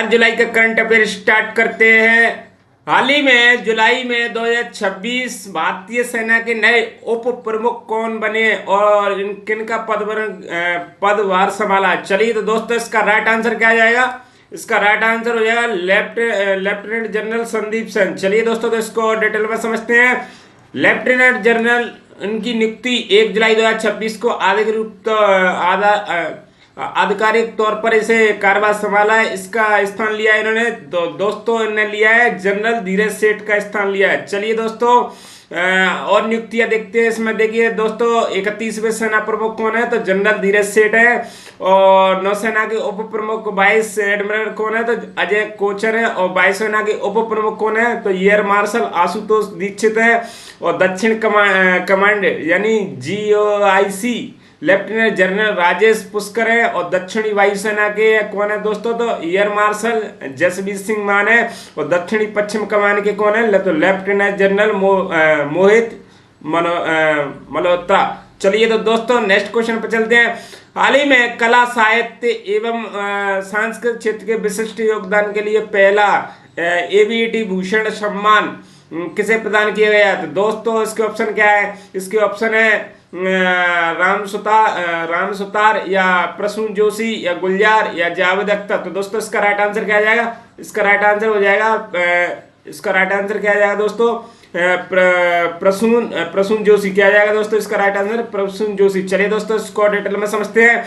4 जुलाई का current affair start करते हैं। हाल ही में जुलाई में 2026 भारतीय सेना के नए उप प्रमुख कौन बने और किनका पदभार संभाला। चलिए तो दोस्तों इसका राइट आंसर क्या आ जाएगा। इसका राइट आंसर हो जाएगा लेफ्टिनेंट जनरल संदीप सेन। चलिए दोस्तों तो इसको डिटेल में समझते हैं। लेफ्टिनेंट जनरल इनकी नियुक्ति 1 जुलाई 2026 को आधिकारिक तौर पर इसे कार्यभार संभाला है। इसका स्थान लिया है इन्होंने दोस्तों इन्होंने लिया है जनरल धीरज सेठ का स्थान लिया है। चलिए दोस्तों और नियुक्तियां देखते हैं। इसमें देखिए दोस्तों 31वें सेना प्रमुख कौन है, तो जनरल धीरज सेठ है। और नौसेना के उप प्रमुख वाइस एडमिरल कौन है, तो अजय कोचर है। और वायुसेना के उप प्रमुख कौन है, तो एयर मार्शल आशुतोष दीक्षित है। और दक्षिण कमांड यानी GOIC lieutenant general Rajesh Pushkar है। और दक्षिणी वायुसेना के कौन है दोस्तों, तो एयर मार्शल जसबीर सिंह मान है। और दक्षिणी पश्चिम कमान के कौन है, तो लेफ्टिनेंट जनरल मोहित मल्होत्रा। चलिए तो दोस्तों नेक्स्ट क्वेश्चन पर चलते हैं। हाल ही में कला साहित्य एवं सांस्कृतिक क्षेत्र के विशिष्ट योगदान के लिए पहला ABET भूषण सम्मान किसे प्रदान किया गया। तो दोस्तों इसके ऑप्शन क्या है, इसके ऑप्शन है राम सुतार या प्रसून जोशी या गुलजार या जावेद अख्तर। तो दोस्तों इसका राइट आंसर क्या आ जाएगा, इसका राइट आंसर हो जाएगा इसका राइट आंसर क्या आ जाएगा दोस्तों, प्रसून जोशी। क्या आ जाएगा दोस्तों इसका राइट आंसर, प्रसून जोशी। चलिए दोस्तों इसको डिटेल में समझते हैं।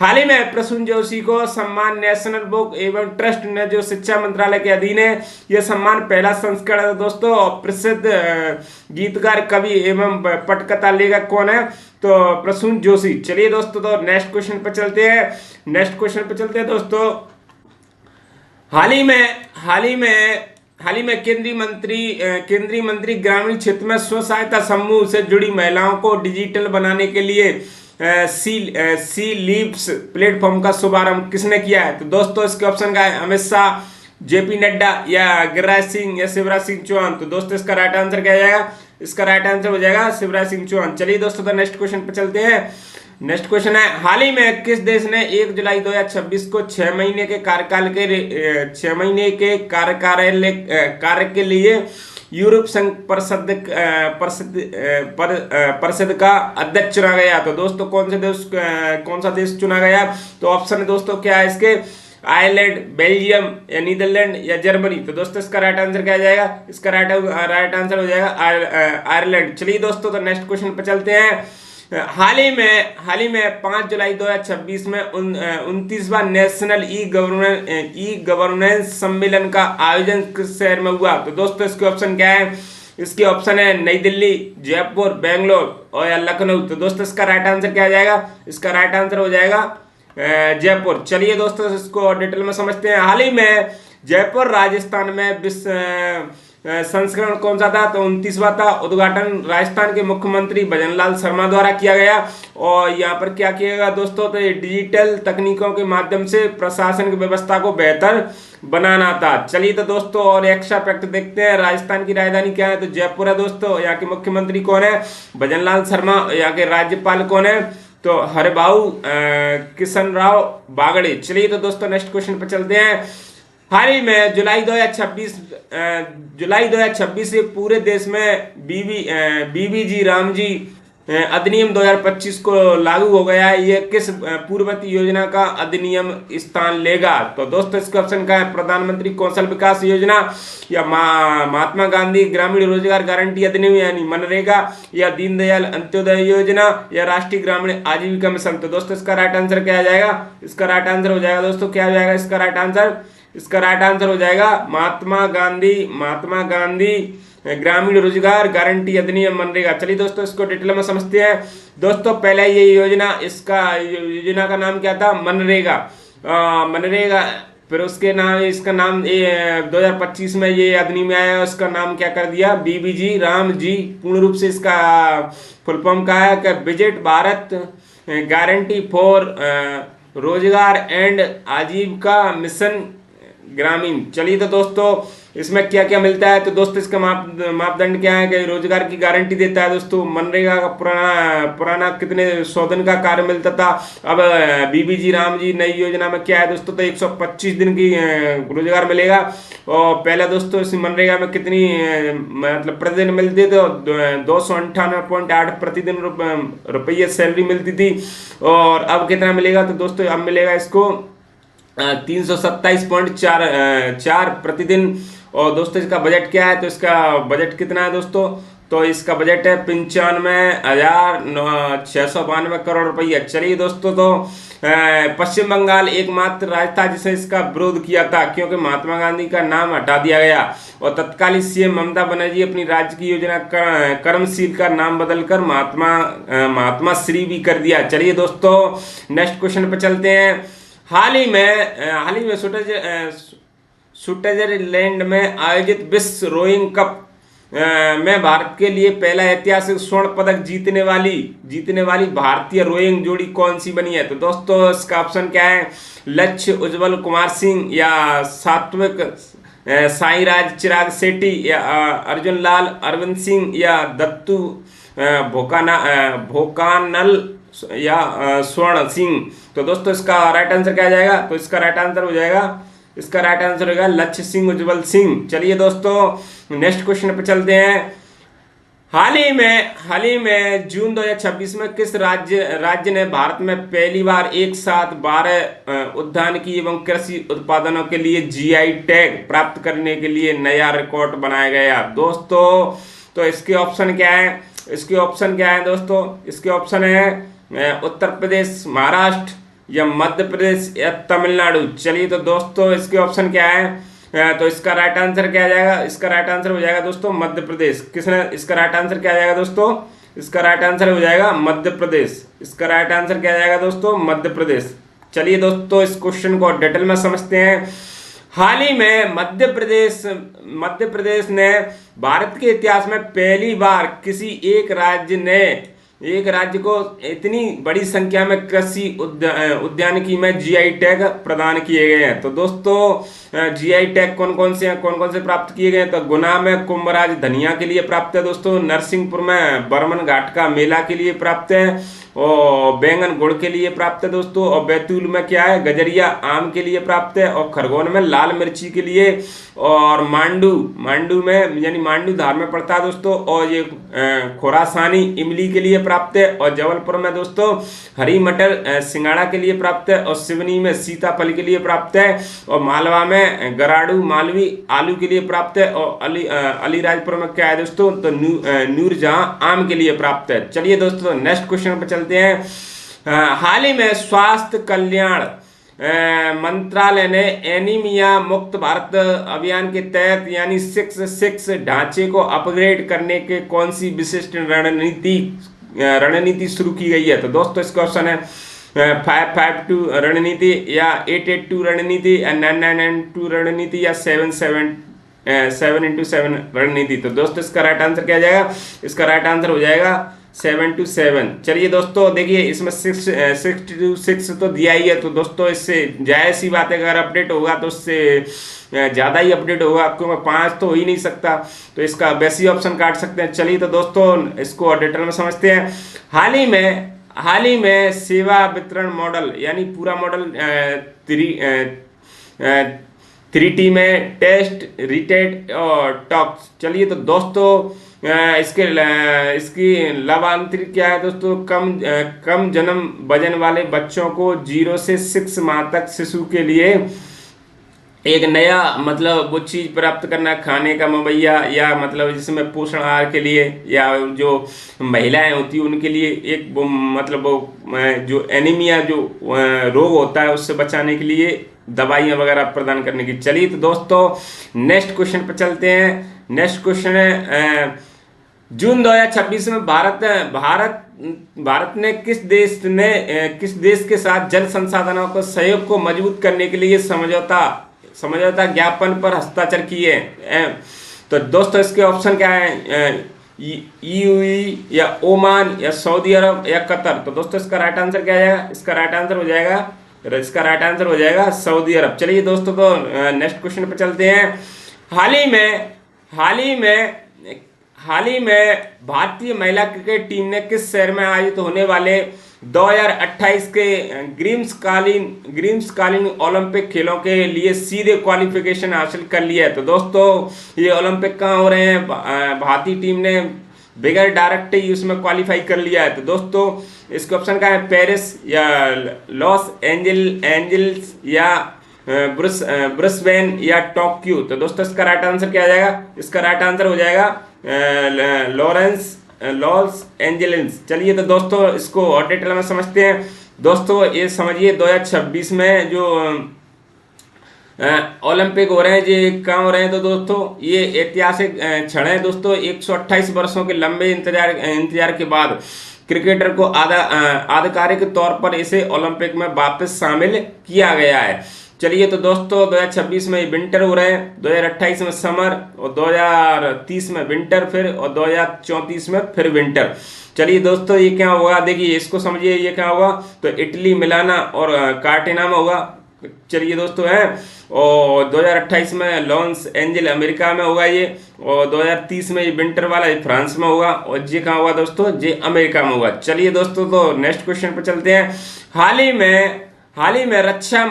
हाल ही में प्रसून जोशी को सम्मान नेशनल बुक एवं ट्रस्ट ने जो शिक्षा मंत्रालय के अधीन है, यह सम्मान पहला संस्करण है दोस्तों। प्रसिद्ध गीतकार कवि एवं पटकथा लेखक कौन है, तो प्रसून जोशी। चलिए दोस्तों तो नेक्स्ट क्वेश्चन पर चलते हैं दोस्तों। हाल ही में केंद्रीय मंत्री ग्रामीण क्षेत्र में स्व सहायता समूह से जुड़ी महिलाओं को डिजिटल बनाने के लिए सी लीव्स प्लेटफॉर्म का शुभारंभ किसने किया है। तो दोस्तों इसके ऑप्शन का है अमित शाह, JP नड्डा या गिरिराज सिंह या शिवराज सिंह चौहान। तो दोस्तों इसका राइट आंसर क्या जाएगा, इसका राइट आंसर हो जाएगा शिवराज सिंह चौहान। चलिए दोस्तों तो नेक्स्ट क्वेश्चन पे चलते हैं। नेक्स्ट क्वेश्चन है, हाल ही में किस देश ने 1 जुलाई 2026 को 6 महीने के कार्य के लिए यूरोप संघ परिषद का अध्यक्ष चुना गया। तो दोस्तों कौन सा देश चुना गया। तो ऑप्शन है दोस्तों क्या है इसके, आयरलैंड, बेल्जियम या नीदरलैंड या जर्मनी। तो दोस्तों इसका राइट आंसर क्या जाएगा, इसका राइट आंसर हो जाएगा आयरलैंड। चलिए दोस्तों तो नेक्स्ट क्वेश्चन पर चलते हैं। हाल ही में 5 जुलाई 2026 में 29वां नेशनल ई गवर्नेंस सम्मेलन का आयोजन किस शहर में हुआ। तो दोस्तों इसके ऑप्शन क्या है, इसके ऑप्शन है नई दिल्ली, जयपुर, बेंगलोर और या लखनऊ। तो दोस्तों इसका राइट आंसर क्या आ जाएगा, इसका राइट आंसर हो जाएगा जयपुर। चलिए दोस्तों इसको डिटेल में समझते हैं। हाल ही में जयपुर राजस्थान में संस्करण कौन सा था, तो 29वां था। उद्घाटन राजस्थान के मुख्यमंत्री भजनलाल शर्मा द्वारा किया गया। और यहाँ पर क्या किया गया दोस्तों, तो ये डिजिटल तकनीकों के माध्यम से प्रशासन की व्यवस्था को बेहतर बनाना था। चलिए तो दोस्तों और एक्स्ट्रा फैक्ट देखते हैं। राजस्थान की राजधानी क्या है, तो जयपुर है दोस्तों। यहाँ के मुख्यमंत्री कौन है, भजनलाल शर्मा। यहाँ के राज्यपाल कौन है, तो हरिभाऊ किशनराव बागड़े। चलिए तो दोस्तों नेक्स्ट क्वेश्चन पर चलते हैं। हाल ही में जुलाई 2026 से पूरे देश में बीबीजी रामजी अधिनियम 2025 को लागू हो गया है। यह किस पूर्ववर्ती योजना का अधिनियम स्थान लेगा। तो दोस्तों इसका ऑप्शन क्या है, प्रधानमंत्री कौशल विकास योजना या महात्मा गांधी ग्रामीण रोजगार गारंटी अधिनियम यानी मनरेगा या दीनदयाल अंत्योदय योजना या राष्ट्रीय ग्रामीण आजीविका मिशन। तो दोस्तों इसका राइट आंसर क्या आ जाएगा, इसका राइट आंसर हो जाएगा दोस्तों क्या हो जाएगा, इसका राइट आंसर हो जाएगा महात्मा गांधी ग्रामीण रोजगार गारंटी अधिनियम मनरेगा। चलिए दोस्तों इसको डिटेल में समझते हैं। दोस्तों पहले ये योजना का नाम क्या था, मनरेगा। फिर इसका नाम 2025 में ये अधिनियम आया, उसका नाम क्या कर दिया, बीबीजी रामजी। पूर्ण रूप से इसका फुल फॉर्म का है कि विजिट भारत गारंटी फॉर रोजगार एंड आजीविका मिशन ग्रामीण। चलिए तो दोस्तों इसमें क्या क्या मिलता है? तो दोस्तों इसका मापदंड क्या है कि रोजगार की गारंटी देता है दोस्तों। मनरेगा का पुराना पुराना कितने 100 दिन का कार्य मिलता था, अब बीबीजी राम जी नई योजना में क्या है दोस्तों, तो 125 दिन की रोजगार मिलेगा। और पहला दोस्तों इस मनरेगा में कितनी मतलब प्रतिदिन मिलती थी, 298.8 प्रतिदिन रुपये सैलरी मिलती थी। और अब कितना मिलेगा? तो दोस्तों अब मिलेगा इसको 327.4 प्रतिदिन। और दोस्तों इसका बजट क्या है? तो इसका बजट कितना है दोस्तों? तो इसका बजट है 95,692 करोड़ रुपया। चलिए दोस्तों, तो पश्चिम बंगाल एकमात्र राज्य था जिसने इसका विरोध किया था, क्योंकि महात्मा गांधी का नाम हटा दिया गया और तत्कालीन सीएम ममता बनर्जी अपनी राज्य की योजना कर्मशील का नाम बदलकर महात्मा श्री भी कर दिया। चलिए दोस्तों, नेक्स्ट क्वेश्चन पे चलते हैं। हाल ही में स्विट्जरलैंड में आयोजित विश्व रोइंग कप में भारत के लिए पहला ऐतिहासिक स्वर्ण पदक जीतने वाली भारतीय रोइंग जोड़ी कौन सी बनी है? तो दोस्तों इसका ऑप्शन क्या है? लक्ष्य उज्जवल कुमार सिंह, या सात्विक साईराज चिराग शेट्टी, या अर्जुन लाल अरविंद सिंह, या दत्तू भोकानल, या स्वर्ण सिंह। तो दोस्तों इसका राइट आंसर क्या आ जाएगा? तो इसका राइट आंसर होगा लक्ष्य सिंह उज्जवल सिंह। चलिए दोस्तों, नेक्स्ट क्वेश्चन पे चलते हैं। हाल ही में जून 2026 में किस राज्य ने भारत में पहली बार एक साथ 12 उद्यानिकी एवं कृषि उत्पादनों के लिए जीआई टैग प्राप्त करने के लिए नया रिकॉर्ड बनाया गया? दोस्तों तो इसके ऑप्शन क्या है? दोस्तों इसके ऑप्शन है उत्तर प्रदेश, महाराष्ट्र, या मध्य प्रदेश, या तमिलनाडु। चलिए तो दोस्तों इसके ऑप्शन क्या है? तो इसका राइट आंसर क्या आ जाएगा? इसका राइट आंसर हो जाएगा दोस्तों मध्य प्रदेश। किसने इसका राइट आंसर क्या आ जाएगा दोस्तों? इसका राइट आंसर हो जाएगा मध्य प्रदेश। इसका राइट आंसर क्या आ जाएगा दोस्तों? मध्य प्रदेश। चलिए दोस्तों इस क्वेश्चन को डिटेल में समझते हैं। हाल ही में मध्य प्रदेश ने भारत के इतिहास में पहली बार किसी एक राज्य को इतनी बड़ी संख्या में कृषि उद्यानिकी में जीआई टैग प्रदान किए गए हैं। तो दोस्तों जीआई टैग कौन कौन से प्राप्त किए गए हैं? तो गुना में कुंभराज धनिया के लिए प्राप्त है दोस्तों, नरसिंहपुर में बर्मन घाट का मेला के लिए प्राप्त है, और बैंगन गुड़ के लिए प्राप्त है दोस्तों, और बैतूल में क्या है? गजरिया आम के लिए प्राप्त है, और खरगोन में लाल मिर्ची के लिए, और मांडू में यानी मांडू धार में पड़ता है दोस्तों, और ये खोरासानी इमली के लिए प्राप्त है, और जबलपुर में दोस्तों हरी मटर सिंगाड़ा के लिए प्राप्त है, और सिवनी में सीताफल के लिए प्राप्त है, और मालवा में गराड़ू मालवी आलू के लिए प्राप्त है, और अलीराजपुर में क्या है दोस्तों? तो नूरजहां आम के लिए प्राप्त है। चलिए दोस्तों नेक्स्ट क्वेश्चन पर चलते हैं। हाल ही में स्वास्थ्य कल्याण मंत्रालय ने एनीमिया मुक्त भारत अभियान के तहत यानी 6 ढांचे को अपग्रेड करने के कौन सी विशिष्ट रणनीति शुरू की गई है? तो दोस्तों इसका ऑप्शन है 552 रणनीति, या 882 रणनीति, या 992 रणनीति, या 7x7 रणनीति। तो दोस्तों इसका राइट आंसर क्या आ जाएगा? इसका राइट आंसर हो जाएगा 7-7। चलिए दोस्तों देखिए इसमें 6 तो दिया ही है, तो दोस्तों इससे जायज़ सी बात है अगर अपडेट होगा तो उससे ज़्यादा ही अपडेट होगा, क्योंकि 5 तो हो ही नहीं सकता, तो इसका वैसे ऑप्शन काट सकते हैं। चलिए तो दोस्तों इसको डिटेल में समझते हैं। हाल ही में सेवा वितरण मॉडल यानी पूरा मॉडल 3T में टेस्ट, रिटेट और टॉक्स। चलिए तो दोस्तों इसकी लाभांतरित क्या है दोस्तों? कम जन्म वजन वाले बच्चों को 0 से 6 माह तक शिशु के लिए एक नया मतलब वो चीज़ प्राप्त करना, खाने का मुहैया, या मतलब जिसमें पोषण आहार के लिए, या जो महिलाएं होती हैं उनके लिए एक वो मतलब वो जो एनीमिया जो रोग होता है उससे बचाने के लिए दवाइयाँ वगैरह प्रदान करने की। चलिए तो दोस्तों नेक्स्ट क्वेश्चन पर चलते हैं। नेक्स्ट क्वेश्चन है जून 2026 में भारत ने किस देश के साथ जल संसाधनों को सहयोग को मजबूत करने के लिए समझौता ज्ञापन पर हस्ताक्षर किए? तो दोस्तों इसके ऑप्शन क्या है? यूएई, या ओमान, या सऊदी अरब, या कतर। तो दोस्तों इसका राइट आंसर क्या आएगा? इसका राइट आंसर हो जाएगा सऊदी अरब। चलिए दोस्तों तो नेक्स्ट क्वेश्चन पर चलते हैं। हाल ही में हाल ही में हाल ही में भारतीय महिला क्रिकेट टीम ने किस शहर में आयोजित होने वाले 2028 के ग्रीष्मकालीन ओलंपिक खेलों के लिए सीधे क्वालिफिकेशन हासिल कर लिया है? तो दोस्तों ये ओलंपिक कहाँ हो रहे हैं? भारतीय टीम ने बगैर डायरेक्ट ही उसमें क्वालिफाई कर लिया है। तो दोस्तों इसके ऑप्शन का है पेरिस या लॉस एंजल्स या ब्रिस्बेन या टोक्यो। तो दोस्तों इसका राइट आंसर क्या आ जाएगा? इसका राइट आंसर हो जाएगा लॉस एंजलिस। चलिए तो दोस्तों इसको और डिटेल में समझते हैं। दोस्तों ये समझिए 2026 में जो ओलंपिक हो रहे हैं, ये कहाँ हो रहे हैं? तो दोस्तों ये ऐतिहासिक क्षण है दोस्तों। 128 वर्षों के लंबे इंतजार के बाद क्रिकेटर को आधिकारिक तौर पर इसे ओलंपिक में वापस शामिल किया गया है। चलिए तो दोस्तों 2026 में विंटर हो रहे हैं, 2028 में समर और 2030 में विंटर फिर और 2034 में फिर विंटर। चलिए दोस्तों ये क्या होगा, देखिए इसको समझिए ये क्या होगा। तो इटली, मिलाना और कार्टिना में होगा। चलिए दोस्तों है, और 2028 में लॉस एंजल अमेरिका में होगा ये, और 2030 में ये विंटर वाला ये फ्रांस में होगा, और ये कहाँ होगा दोस्तों? ये अमेरिका में होगा। चलिए दोस्तों तो नेक्स्ट क्वेश्चन पर चलते हैं। हाल ही में रक्षा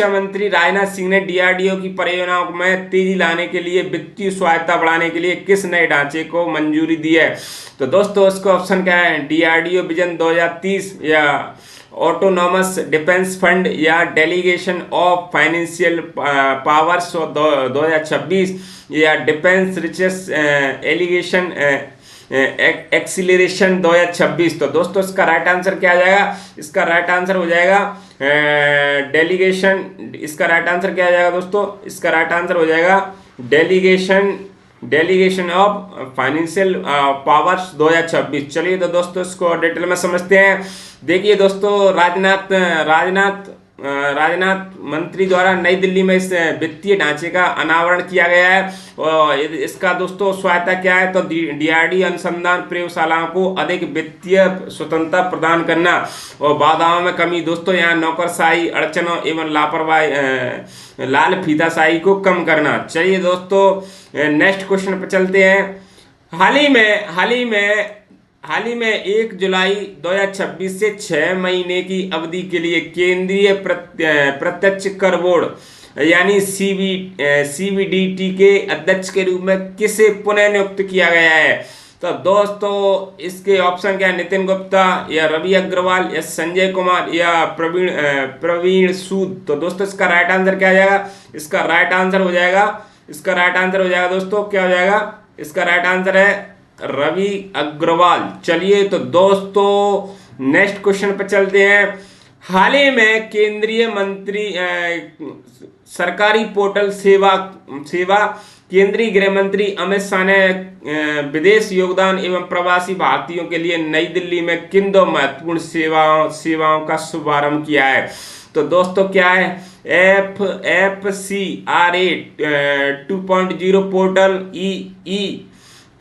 मंत्री राजनाथ सिंह ने डीआरडीओ की परियोजनाओं में तेजी लाने के लिए वित्तीय सहायता बढ़ाने के लिए किस नए ढांचे को मंजूरी दी है? तो दोस्तों इसका ऑप्शन क्या है? डीआरडीओ विजन 2030 या ऑटोनॉमस डिफेंस फंड या डेलीगेशन ऑफ फाइनेंशियल पावर्स 2026 या डिफेंस रिसर्च एलिगेशन एक्सीलरेशन 2026। तो दोस्तों इसका राइट आंसर क्या आ जाएगा? इसका राइट आंसर हो जाएगा डेलीगेशन। इसका राइट आंसर क्या आ जाएगा दोस्तों? इसका राइट आंसर हो जाएगा डेलीगेशन ऑफ फाइनेंशियल पावर्स 2026। चलिए तो दोस्तों इसको डिटेल में समझते हैं। देखिए दोस्तों राजनाथ मंत्री द्वारा नई दिल्ली में इस वित्तीय ढांचे का अनावरण किया गया है, और इसका दोस्तों सहायता क्या है? तो डीआरडी अनुसंधान प्रयोगशालाओं को अधिक वित्तीय स्वतंत्रता प्रदान करना और बाधाओं में कमी। दोस्तों यहाँ नौकरशाही, अड़चनों एवं लापरवाही, लाल फीताशाही को कम करना। चलिए दोस्तों नेक्स्ट क्वेश्चन पर चलते हैं। हाल ही में 1 जुलाई 2026 से 6 महीने की अवधि के लिए केंद्रीय प्रत्यक्ष कर बोर्ड यानी सीबीडीटी के अध्यक्ष के रूप में किसे पुनः नियुक्त किया गया है? तो दोस्तों इसके ऑप्शन क्या है? नितिन गुप्ता या रवि अग्रवाल या संजय कुमार या प्रवीण सूद। तो दोस्तों इसका राइट आंसर क्या आ जाएगा? इसका राइट आंसर हो जाएगा दोस्तों क्या हो जाएगा? इसका राइट आंसर है रवि अग्रवाल। चलिए तो दोस्तों नेक्स्ट क्वेश्चन पर चलते हैं। हाल ही में केंद्रीय मंत्री सरकारी पोर्टल सेवा केंद्रीय गृह मंत्री अमित शाह ने विदेश योगदान एवं प्रवासी भारतीयों के लिए नई दिल्ली में किन 2 महत्वपूर्ण सेवाओं का शुभारंभ किया है? तो दोस्तों क्या है? FCRA 2.0 पोर्टल,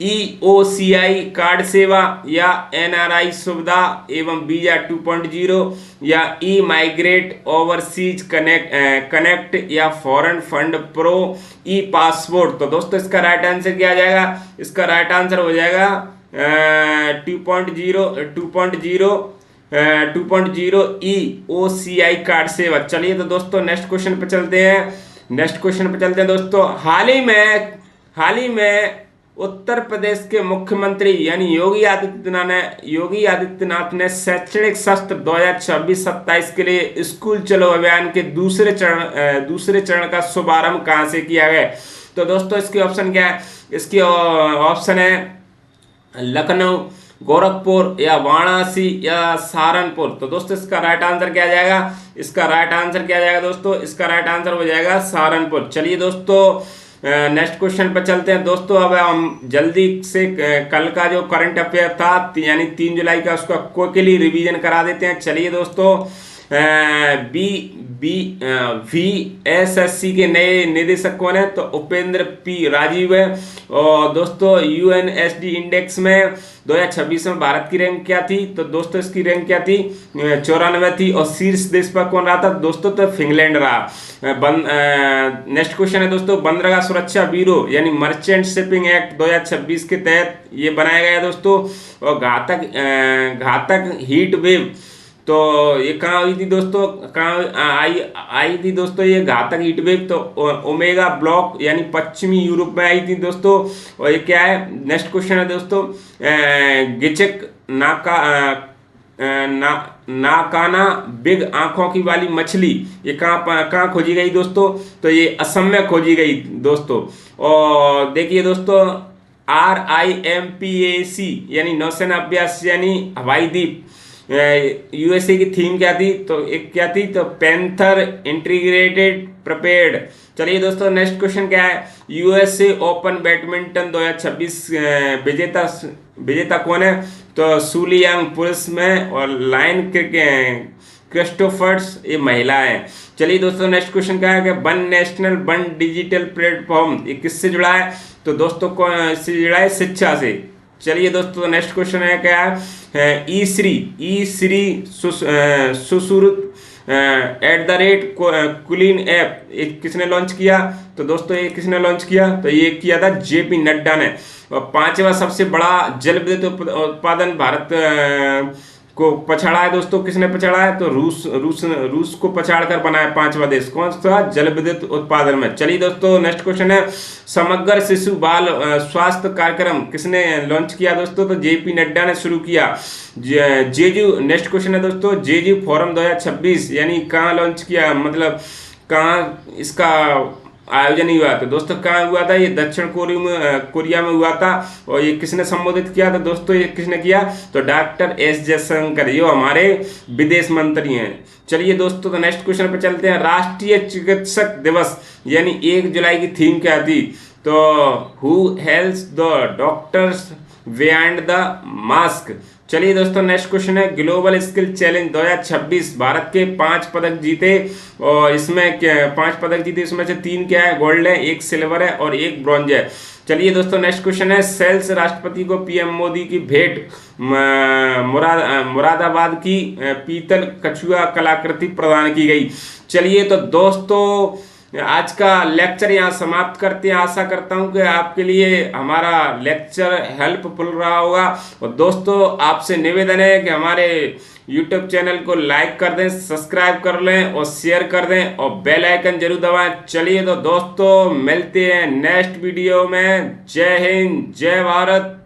EOCI कार्ड सेवा या NRI सुविधा एवं वीजा 2.0 या माइग्रेट ओवरसीज कनेक्ट या फॉरेन फंड प्रो पासपोर्ट। तो दोस्तों इसका राइट आंसर क्या आ जाएगा? इसका राइट आंसर हो जाएगा 2.0 EOCI कार्ड सेवा। चलिए तो दोस्तों नेक्स्ट क्वेश्चन पे चलते हैं। दोस्तों हाल ही में उत्तर प्रदेश के मुख्यमंत्री यानी योगी आदित्यनाथ ने शैक्षणिक सत्र 2026-27 के लिए स्कूल चलो अभियान के दूसरे चरण का शुभारंभ कहां से किया गया? तो दोस्तों इसके ऑप्शन क्या है? इसके ऑप्शन है लखनऊ, गोरखपुर या वाराणसी या सहारनपुर। तो दोस्तों इसका राइट आंसर क्या आ जाएगा? इसका राइट आंसर क्या आ जाएगा दोस्तों? इसका राइट आंसर हो जाएगा सहारनपुर। चलिए दोस्तों नेक्स्ट क्वेश्चन पर चलते हैं। दोस्तों अब हम जल्दी से कल का जो करंट अफेयर था यानी 3 जुलाई का उसका क्विकली रिवीजन करा देते हैं। चलिए दोस्तों बी बी VSSC के नए निदेशक कौन है? तो उपेंद्र पी राजीव है। और दोस्तों UNSD इंडेक्स में 2026 में भारत की रैंक क्या थी? तो दोस्तों इसकी रैंक क्या थी? 94 थी। और शीर्ष देश पर कौन रहा था दोस्तों? तो फिनलैंड रहा। नेक्स्ट क्वेश्चन है दोस्तों, बंदरगाह सुरक्षा ब्यूरो यानी मर्चेंट शिपिंग एक्ट 2026 के तहत ये बनाया गया दोस्तों। और घातक हीट वेव, तो ये कहाँ हुई थी दोस्तों? कहाँ आई आई थी दोस्तों ये घातक हीट वेव? तो ओमेगा ब्लॉक यानी पश्चिमी यूरोप में आई थी दोस्तों। और ये क्या है? नेक्स्ट क्वेश्चन है दोस्तों, गिचक नाकाना बिग आंखों की वाली मछली ये कहाँ खोजी गई दोस्तों? तो ये असम में खोजी गई दोस्तों। और देखिए दोस्तों, RIMPAC यानी नौसेना अभ्यास यानी हवाई द्वीप USA की थीम क्या थी? तो एक क्या थी? तो पैंथर इंटीग्रेटेड प्रिपेयर्ड। चलिए दोस्तों नेक्स्ट क्वेश्चन क्या है? USA ओपन बैडमिंटन 2026 विजेता कौन है? तो सुलियांग पुरुष में और लाइन क्रिस्टोफर्स ये महिला है। चलिए दोस्तों नेक्स्ट क्वेश्चन क्या है कि one national one digital platform ये किससे जुड़ा है? तो दोस्तों इससे जुड़ा है शिक्षा से। चलिए दोस्तों नेक्स्ट क्वेश्चन है क्या है? ई श्री सुश्रुत @कुलीन ऐप ये किसने लॉन्च किया? तो दोस्तों ये किसने लॉन्च किया? तो ये किया था JP नड्डा ने। और 5वां सबसे बड़ा जल विद्युत उत्पादन भारत को पछाड़ा है दोस्तों। किसने पछाड़ा है? तो रूस को पछाड़ कर बना है 5वां देश। कौन सा? जल विद्युत उत्पादन में। चलिए दोस्तों नेक्स्ट क्वेश्चन है, समग्र शिशु बाल स्वास्थ्य कार्यक्रम किसने लॉन्च किया दोस्तों? तो JP नड्डा ने शुरू किया। जेजू नेक्स्ट क्वेश्चन है दोस्तों, जेजू फोरम 2026 यानी कहाँ लॉन्च किया, मतलब कहाँ इसका आयोजन हुआ? तो दोस्तों कहाँ हुआ था? ये दक्षिण कोरिया में हुआ था। और ये किसने संबोधित किया था दोस्तों? ये किसने किया? तो डॉक्टर S जयशंकर, ये हमारे विदेश मंत्री हैं। चलिए दोस्तों तो नेक्स्ट क्वेश्चन पे चलते हैं, राष्ट्रीय चिकित्सक दिवस यानी 1 जुलाई की थीम क्या थी? तो who helps the doctors behind the mask. चलिए दोस्तों नेक्स्ट क्वेश्चन है, ग्लोबल स्किल चैलेंज 2026 भारत के 5 पदक जीते। और इसमें 5 पदक जीते, इसमें से 3 क्या है? गोल्ड है, 1 सिल्वर है और 1 ब्रॉन्ज है। चलिए दोस्तों नेक्स्ट क्वेश्चन है, सेल्स राष्ट्रपति को PM मोदी की भेंट मुरादाबाद की पीतल कछुआ कलाकृति प्रदान की गई। चलिए तो दोस्तों आज का लेक्चर यहाँ समाप्त करते हैं। आशा करता हूँ कि आपके लिए हमारा लेक्चर हेल्पफुल रहा होगा। और दोस्तों आपसे निवेदन है कि हमारे YouTube चैनल को लाइक कर दें, सब्सक्राइब कर लें और शेयर कर दें और बेल आइकन जरूर दबाएं। चलिए तो दोस्तों मिलते हैं नेक्स्ट वीडियो में। जय हिंद, जय भारत।